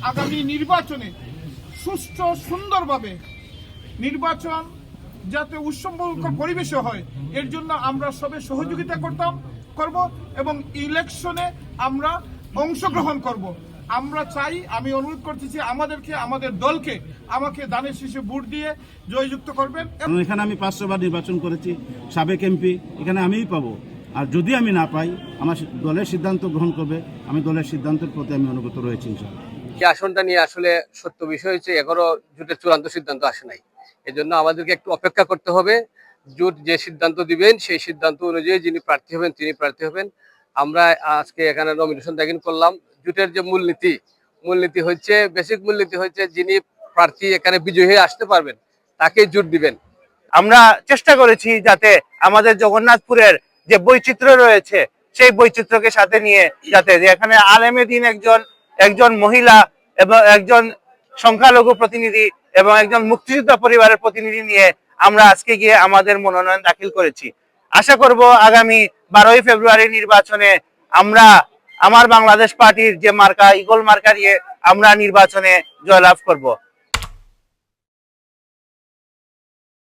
আগামী নির্বাচনে সুষ্ঠু সুন্দরভাবে নির্বাচন যাতে উৎসবমুখর পরিবেশে হয় এর জন্য আমরা সবাই সহযোগিতা করব এবং ইলেকশনে আমরা অংশগ্রহণ করব। আমরা চাই, আমি অনুরোধ করতেছি আমাদেরকে, আমাদের দলকে আমাকে দানের শীষে ভোট দিয়ে জয়যুক্ত করবেন। এখানে আমি 500 বার নির্বাচন করেছি, সাবেক এমপি, এখানে আমিই পাবো। আর যদি আমি না পাই, আমার দলের সিদ্ধান্ত গ্রহণ করবে, আমি দলের সিদ্ধান্তের প্রতি আমি অনুগত রয়েছি ইনশাআল্লাহ। এই আসনটা নিয়ে আসলে সত্য বিষয় হচ্ছে এখনো জোটের চূড়ান্ত সিদ্ধান্ত আসে নাই, এজন্য আমাদেরকে একটু অপেক্ষা করতে হবে। জোট যে সিদ্ধান্ত দিবেন সেই সিদ্ধান্ত অনুযায়ী যিনি প্রার্থী হবেন তিনি প্রার্থী হবেন। আমরা আজকে এখানে নমিনেশন দাখিল করলাম। জোটের যে মূলনীতি হচ্ছে, বেসিক মূলনীতি হচ্ছে যিনি প্রার্থী এখানে বিজয়ী হয়ে আসতে পারবেন তাকে জোট দিবেন। আমরা চেষ্টা করেছি যাতে আমাদের জগন্নাথপুরের যে বৈচিত্র্য রয়েছে সেই বৈচিত্র্যকে সাথে নিয়ে যাতে এখানে আলেমে দ্বীন একজন মহিলা এবং একজন সংখ্যালঘু প্রতিনিধি এবং একজন মুক্তিযোদ্ধা পরিবারের প্রতিনিধি নিয়ে আমরা আজকে গিয়ে আমাদের মনোনয়ন দাখিল করেছি। আশা করব আগামী 12ই ফেব্রুয়ারি নির্বাচনে আমরা আমার বাংলাদেশ পার্টির যে মার্কা ইগল মার্কা নিয়ে আমরা নির্বাচনে জয়লাভ করব।